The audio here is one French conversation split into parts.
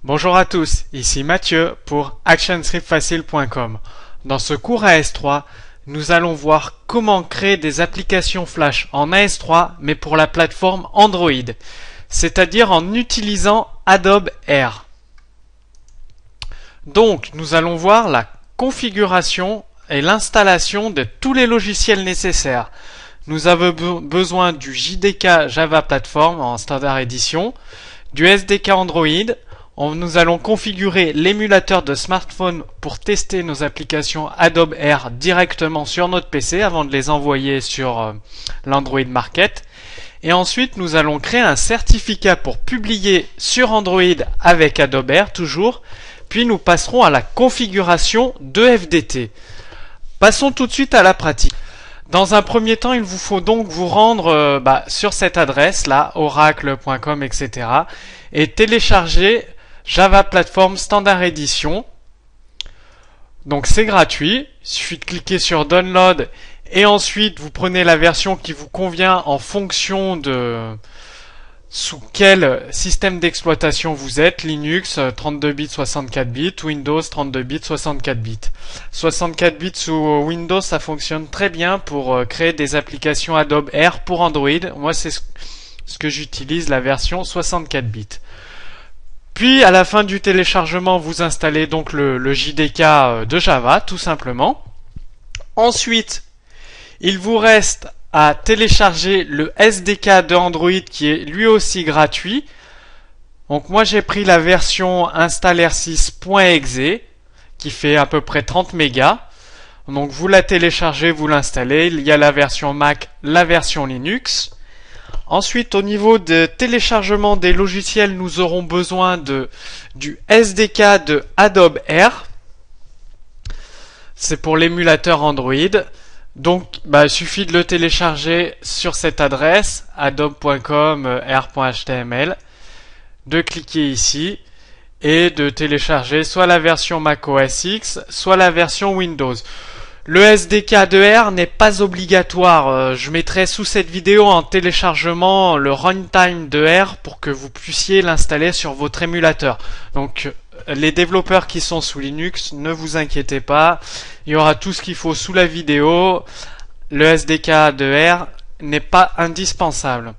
Bonjour à tous, ici Mathieu pour actionscriptfacile.com. Dans ce cours AS3, nous allons voir comment créer des applications Flash en AS3 mais pour la plateforme Android, c'est-à-dire en utilisant Adobe Air. Donc, nous allons voir la configuration et l'installation de tous les logiciels nécessaires. Nous avons besoin du JDK Java Platform en Standard Edition, du SDK Android. Nous allons configurer l'émulateur de smartphone pour tester nos applications Adobe Air directement sur notre PC avant de les envoyer sur l'Android Market. Et ensuite, nous allons créer un certificat pour publier sur Android avec Adobe Air toujours. Puis nous passerons à la configuration de FDT. Passons tout de suite à la pratique. Dans un premier temps, il vous faut donc vous rendre sur cette adresse là, oracle.com, etc. et télécharger Java Platform Standard Edition. Donc c'est gratuit, il suffit de cliquer sur Download et ensuite vous prenez la version qui vous convient en fonction de sous quel système d'exploitation vous êtes, Linux 32 bits 64 bits, Windows 32 bits 64 bits. 64 bits sous Windows ça fonctionne très bien pour créer des applications Adobe Air pour Android. Moi c'est ce que j'utilise, la version 64 bits. Puis à la fin du téléchargement, vous installez donc le JDK de Java, tout simplement. Ensuite, il vous reste à télécharger le SDK de Android qui est lui aussi gratuit. Donc moi j'ai pris la version installer6.exe qui fait à peu près 30 mégas. Donc vous la téléchargez, vous l'installez. Il y a la version Mac, la version Linux. Ensuite, au niveau de téléchargement des logiciels, nous aurons besoin du SDK de Adobe Air. C'est pour l'émulateur Android. Donc, il suffit de le télécharger sur cette adresse, adobe.com air.html, de cliquer ici et de télécharger soit la version Mac OS X, soit la version Windows. Le SDK de Air n'est pas obligatoire. Je mettrai sous cette vidéo en téléchargement le runtime de Air pour que vous puissiez l'installer sur votre émulateur. Donc les développeurs qui sont sous Linux, ne vous inquiétez pas. Il y aura tout ce qu'il faut sous la vidéo. Le SDK de Air n'est pas indispensable.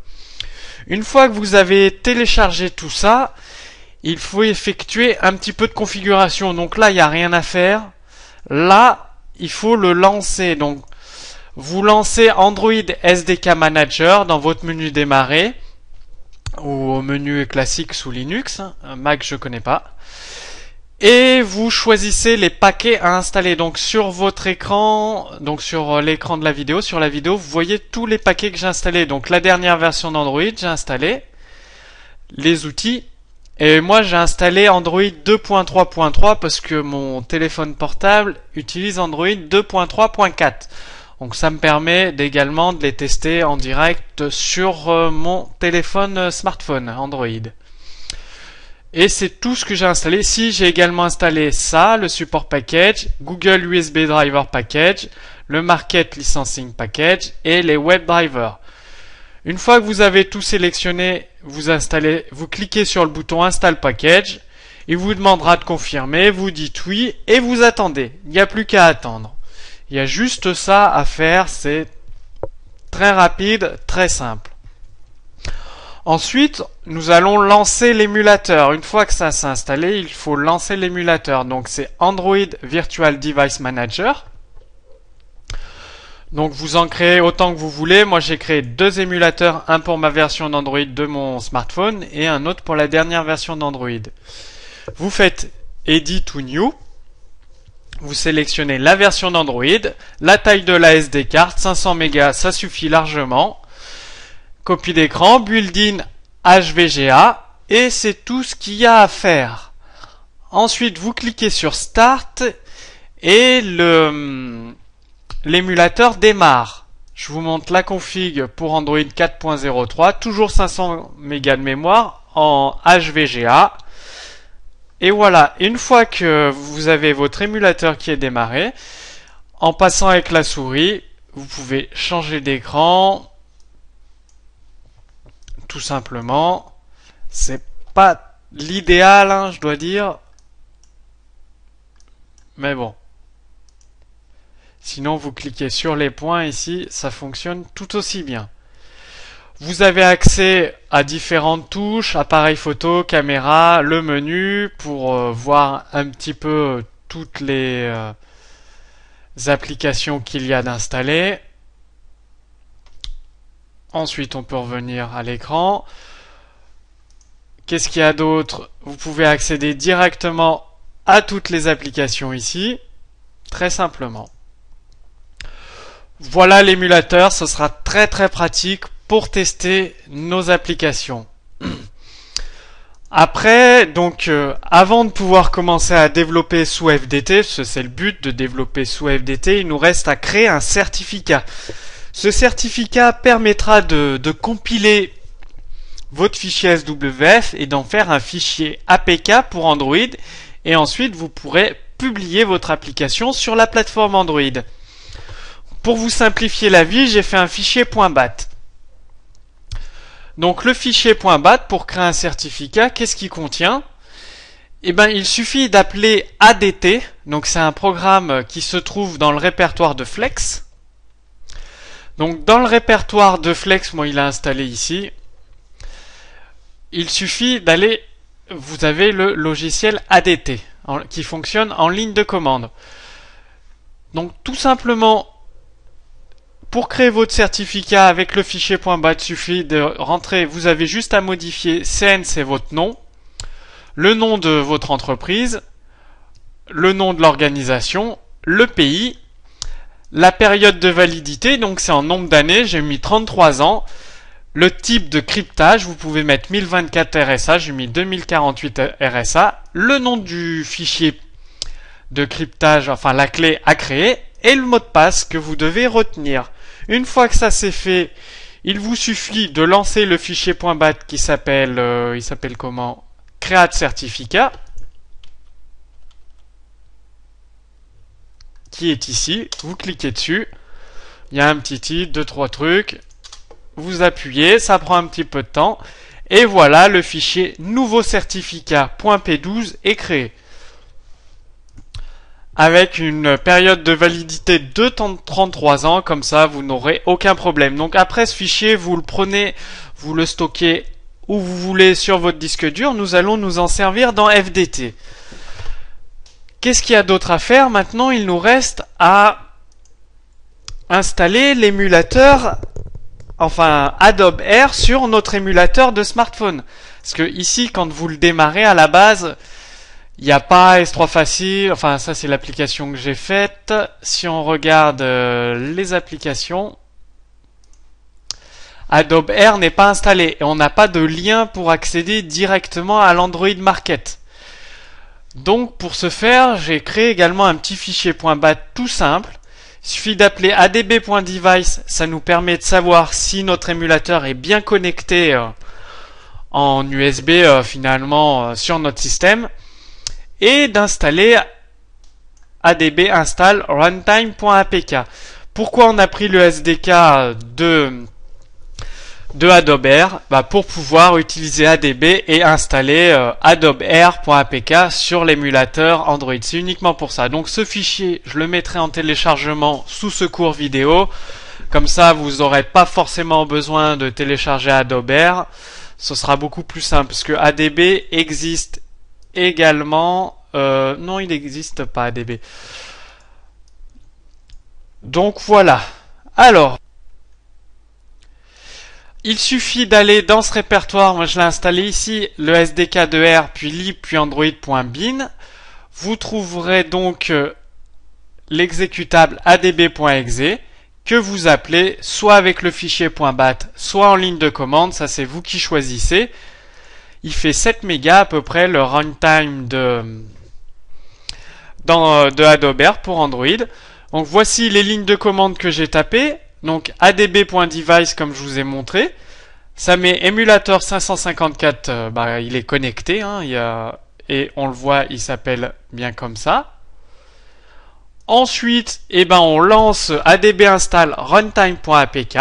Une fois que vous avez téléchargé tout ça, il faut effectuer un petit peu de configuration. Donc là, il n'y a rien à faire. Là, il faut le lancer. Donc, vous lancez Android SDK Manager dans votre menu démarrer ou au menu classique sous Linux. Mac, je connais pas. Et vous choisissez les paquets à installer. Donc, sur votre écran, donc sur l'écran de la vidéo, sur la vidéo, vous voyez tous les paquets que j'ai installés. Donc, la dernière version d'Android, j'ai installé les outils. Et moi j'ai installé Android 2.3.3 parce que mon téléphone portable utilise Android 2.3.4. Donc ça me permet également de les tester en direct sur mon téléphone smartphone Android. Et c'est tout ce que j'ai installé. Si j'ai également installé ça, le support package, Google USB Driver Package, le Market Licensing Package et les Web Drivers. Une fois que vous avez tout sélectionné, vous cliquez sur le bouton Install Package, il vous demandera de confirmer, vous dites oui et vous attendez. Il n'y a plus qu'à attendre. Il y a juste ça à faire, c'est très rapide, très simple. Ensuite, nous allons lancer l'émulateur. Une fois que ça s'est installé, il faut lancer l'émulateur. Donc c'est Android Virtual Device Manager. Donc vous en créez autant que vous voulez. Moi j'ai créé deux émulateurs, un pour ma version d'Android de mon smartphone et un autre pour la dernière version d'Android. Vous faites Edit ou New. Vous sélectionnez la version d'Android, la taille de la SD card, 500 mégas, ça suffit largement. Copie d'écran, build-in HVGA et c'est tout ce qu'il y a à faire. Ensuite vous cliquez sur Start et l'émulateur démarre. Je vous montre la config pour Android 4.03, toujours 500 mégas de mémoire en HVGA. Et voilà, une fois que vous avez votre émulateur qui est démarré, en passant avec la souris, vous pouvez changer d'écran, tout simplement. C'est pas l'idéal, hein, je dois dire. Mais bon. Sinon, vous cliquez sur les points ici, ça fonctionne tout aussi bien. Vous avez accès à différentes touches, appareil photo, caméra, le menu, pour voir un petit peu toutes les applications qu'il y a d'installées. Ensuite, on peut revenir à l'écran. Qu'est-ce qu'il y a d'autre? Vous pouvez accéder directement à toutes les applications ici, très simplement. Voilà l'émulateur, ce sera très très pratique pour tester nos applications. Après, donc, avant de pouvoir commencer à développer sous FDT, parce que c'est le but de développer sous FDT, il nous reste à créer un certificat. Ce certificat permettra de compiler votre fichier SWF et d'en faire un fichier APK pour Android, et ensuite vous pourrez publier votre application sur la plateforme Android. Pour vous simplifier la vie, j'ai fait un fichier .bat. Donc le fichier .bat, pour créer un certificat, qu'est-ce qu'il contient? Eh bien, il suffit d'appeler ADT, donc c'est un programme qui se trouve dans le répertoire de Flex. Donc dans le répertoire de Flex, moi il est installé ici. Il suffit d'aller, vous avez le logiciel ADT qui fonctionne en ligne de commande. Donc tout simplement, pour créer votre certificat avec le fichier .bat, il suffit de rentrer, vous avez juste à modifier CN, c'est votre nom, le nom de votre entreprise, le nom de l'organisation, le pays, la période de validité, donc c'est en nombre d'années, j'ai mis 33 ans, le type de cryptage, vous pouvez mettre 1024 RSA, j'ai mis 2048 RSA, le nom du fichier de cryptage, enfin la clé à créer, et le mot de passe que vous devez retenir. Une fois que ça c'est fait, il vous suffit de lancer le fichier .bat qui s'appelle, il s'appelle comment? Create certificat, qui est ici. Vous cliquez dessus, il y a un petit titre, 2-3 trucs, vous appuyez, ça prend un petit peu de temps, et voilà, le fichier nouveau certificat.p12 est créé. Avec une période de validité de 33 ans, comme ça vous n'aurez aucun problème. Donc après ce fichier, vous le prenez, vous le stockez où vous voulez sur votre disque dur, nous allons nous en servir dans FDT. Qu'est-ce qu'il y a d'autre à faire? Maintenant, il nous reste à installer l'émulateur, enfin Adobe Air sur notre émulateur de smartphone. Parce que ici, quand vous le démarrez à la base, il n'y a pas S3 Facile, enfin ça c'est l'application que j'ai faite. Si on regarde les applications, Adobe Air n'est pas installé et on n'a pas de lien pour accéder directement à l'Android Market. Donc pour ce faire, j'ai créé également un petit fichier .bat tout simple. Il suffit d'appeler adb.device, ça nous permet de savoir si notre émulateur est bien connecté en USB finalement sur notre système. Et d'installer adb install runtime.apk. Pourquoi on a pris le SDK de Adobe Air? Pour pouvoir utiliser ADB et installer adobeair.apk sur l'émulateur Android. C'est uniquement pour ça. Donc ce fichier, je le mettrai en téléchargement sous ce cours vidéo. Comme ça, vous n'aurez pas forcément besoin de télécharger Adobe Air. Ce sera beaucoup plus simple parce que ADB existe également, non, il n'existe pas ADB. Donc voilà. Alors, il suffit d'aller dans ce répertoire. Moi, je l'ai installé ici, le SDK de R, puis lib, puis android.bin. Vous trouverez donc l'exécutable adb.exe que vous appelez soit avec le fichier .bat, soit en ligne de commande. Ça, c'est vous qui choisissez. Il fait 7 mégas à peu près le runtime de Adobe Air pour Android. Donc voici les lignes de commande que j'ai tapées. Donc adb.device comme je vous ai montré. Ça met émulateur 554, il est connecté, hein, et on le voit, il s'appelle bien comme ça. Ensuite, on lance adb install runtime.apk.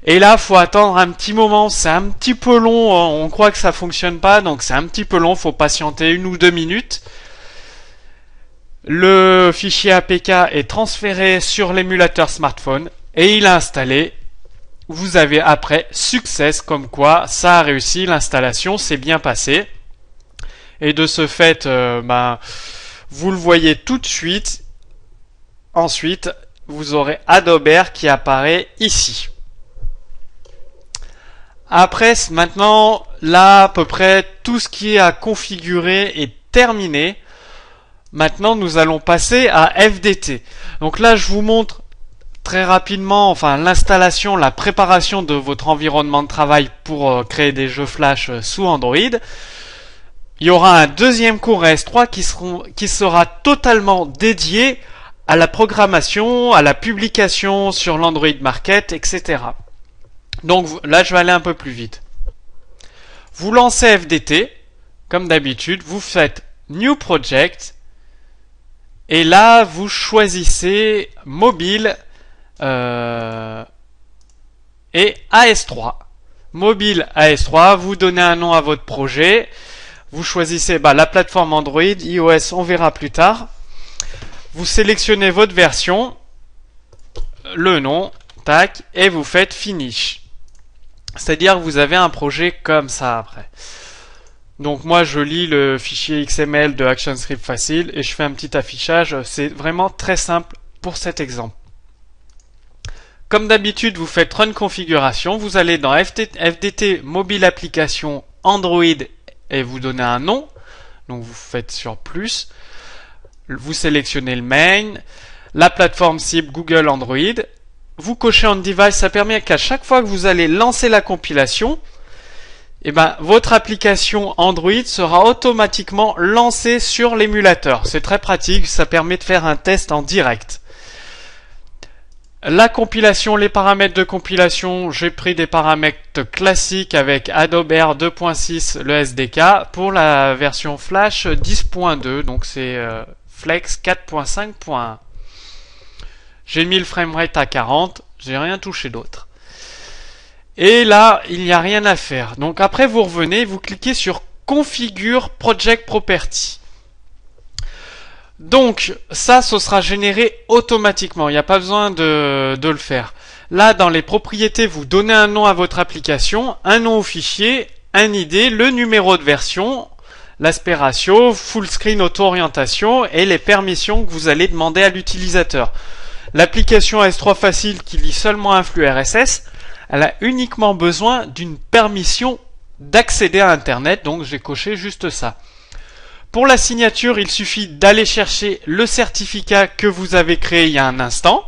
Et là, faut attendre un petit moment. C'est un petit peu long. On croit que ça fonctionne pas, donc c'est un petit peu long. Faut patienter 1 ou 2 minutes. Le fichier APK est transféré sur l'émulateur smartphone et il est installé. Vous avez après success, comme quoi ça a réussi, l'installation s'est bien passée. Et de ce fait, vous le voyez tout de suite. Ensuite, vous aurez Adobe Air qui apparaît ici. Après, maintenant, là, à peu près tout ce qui est à configurer est terminé. Maintenant, nous allons passer à FDT. Donc là, je vous montre très rapidement, l'installation, la préparation de votre environnement de travail pour créer des jeux Flash sous Android. Il y aura un deuxième cours S3 qui sera totalement dédié à la programmation, à la publication sur l'Android Market, etc. Donc là, je vais aller un peu plus vite. Vous lancez FDT, comme d'habitude, vous faites New Project, et là, vous choisissez Mobile et AS3. Mobile AS3, vous donnez un nom à votre projet, vous choisissez la plateforme Android, iOS, on verra plus tard. Vous sélectionnez votre version, le nom, tac, et vous faites Finish. C'est-à-dire que vous avez un projet comme ça après. Donc moi je lis le fichier XML de ActionScript Facile et je fais un petit affichage. C'est vraiment très simple pour cet exemple. Comme d'habitude, vous faites Run Configuration. Vous allez dans FDT Mobile Application Android et vous donnez un nom. Donc vous faites sur plus. Vous sélectionnez le main, la plateforme cible Google Android. Vous cochez On Device, ça permet qu'à chaque fois que vous allez lancer la compilation, votre application Android sera automatiquement lancée sur l'émulateur. C'est très pratique, ça permet de faire un test en direct. La compilation, les paramètres de compilation, j'ai pris des paramètres classiques avec Adobe Air 2.6, le SDK, pour la version Flash 10.2, donc c'est Flex 4.5.1. J'ai mis le framerate à 40, j'ai rien touché d'autre. Et là, il n'y a rien à faire. Donc après, vous revenez, vous cliquez sur Configure Project Property. Donc, ça, ce sera généré automatiquement. Il n'y a pas besoin de le faire. Là, dans les propriétés, vous donnez un nom à votre application, un nom au fichier, un ID, le numéro de version, l'aspect ratio, full screen auto-orientation et les permissions que vous allez demander à l'utilisateur. L'application S3 Facile qui lit seulement un flux RSS, elle a uniquement besoin d'une permission d'accéder à Internet, donc j'ai coché juste ça. Pour la signature, il suffit d'aller chercher le certificat que vous avez créé il y a un instant,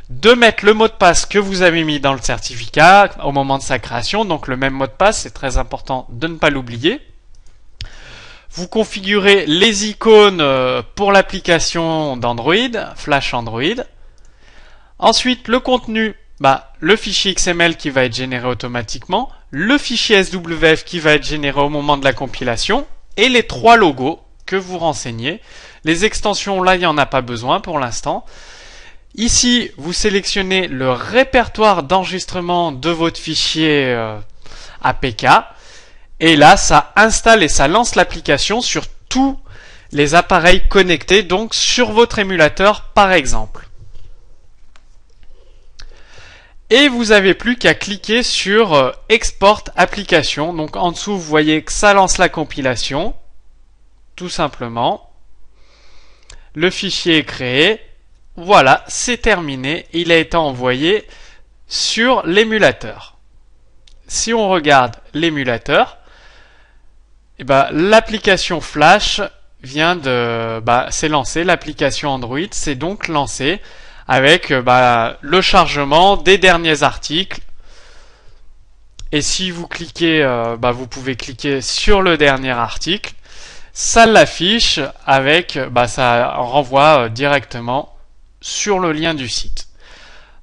de mettre le mot de passe que vous avez mis dans le certificat au moment de sa création, donc le même mot de passe, c'est très important de ne pas l'oublier. Vous configurez les icônes pour l'application d'Android, Flash Android. Ensuite, le contenu, le fichier XML qui va être généré automatiquement, le fichier SWF qui va être généré au moment de la compilation, et les 3 logos que vous renseignez. Les extensions, là, il n'y en a pas besoin pour l'instant. Ici, vous sélectionnez le répertoire d'enregistrement de votre fichier APK. Et là, ça installe et ça lance l'application sur tous les appareils connectés, donc sur votre émulateur par exemple. Et vous n'avez plus qu'à cliquer sur Export Application. Donc en dessous, vous voyez que ça lance la compilation. Tout simplement. Le fichier est créé. Voilà, c'est terminé. Il a été envoyé sur l'émulateur. Si on regarde l'émulateur, l'application Flash vient de s'est lancée. L'application Android s'est donc lancée avec le chargement des derniers articles. Et si vous cliquez, vous pouvez cliquer sur le dernier article. Ça l'affiche avec, ça renvoie directement sur le lien du site.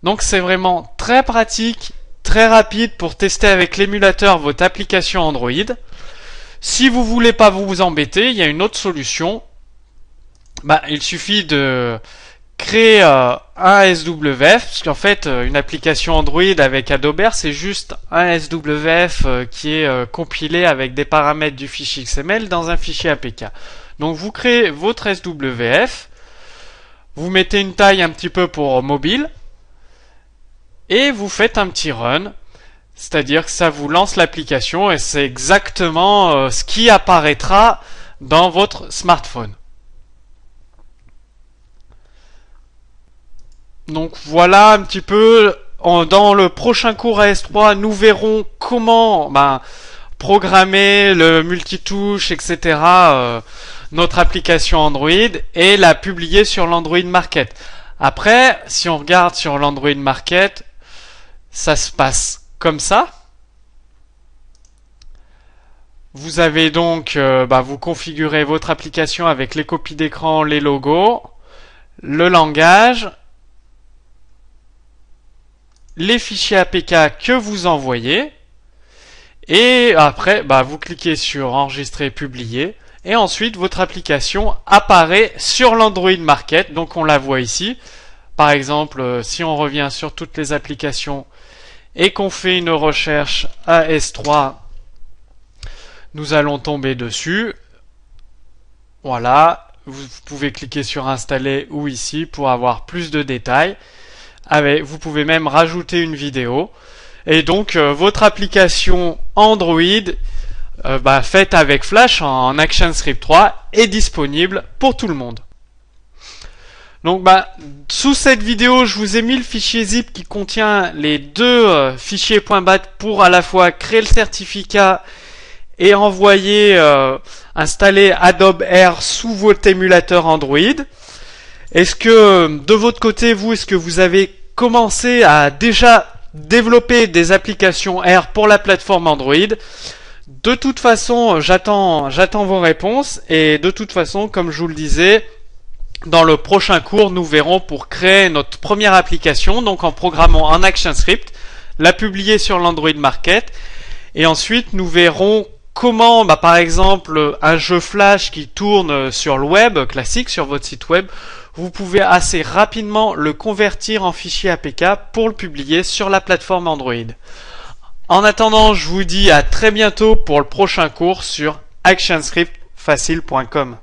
Donc c'est vraiment très pratique, très rapide pour tester avec l'émulateur votre application Android. Si vous voulez pas vous embêter, il y a une autre solution. Il suffit de créer un SWF, parce qu'en fait une application Android avec Adobe Air, c'est juste un SWF qui est compilé avec des paramètres du fichier XML dans un fichier APK. Donc vous créez votre SWF, vous mettez une taille un petit peu pour mobile, et vous faites un petit run, c'est-à-dire que ça vous lance l'application et c'est exactement ce qui apparaîtra dans votre smartphone. Donc voilà un petit peu, dans le prochain cours AS3, nous verrons comment programmer le multitouche, etc. Notre application Android et la publier sur l'Android Market. Après, si on regarde sur l'Android Market, ça se passe comme ça. Vous avez donc, vous configurez votre application avec les copies d'écran, les logos, le langage, les fichiers APK que vous envoyez, et après vous cliquez sur enregistrer, publier, et ensuite votre application apparaît sur l'Android Market. Donc on la voit ici. Par exemple, si on revient sur toutes les applications et qu'on fait une recherche AS3, nous allons tomber dessus. Voilà, vous pouvez cliquer sur installer ou ici pour avoir plus de détails. Vous pouvez même rajouter une vidéo. Et donc votre application Android faite avec Flash en ActionScript 3 est disponible pour tout le monde. Donc sous cette vidéo, je vous ai mis le fichier zip qui contient les deux fichiers .bat pour à la fois créer le certificat et envoyer, installer Adobe Air sous votre émulateur Android. Est-ce que de votre côté, est-ce que vous avez commencé à déjà développer des applications Air pour la plateforme Android? De toute façon, j'attends vos réponses, et de toute façon, comme je vous le disais, dans le prochain cours, nous verrons pour créer notre première application, donc en programmant en ActionScript, la publier sur l'Android Market, et ensuite nous verrons comment, par exemple, un jeu Flash qui tourne sur le web, classique, sur votre site web, vous pouvez assez rapidement le convertir en fichier APK pour le publier sur la plateforme Android. En attendant, je vous dis à très bientôt pour le prochain cours sur actionscriptfacile.com.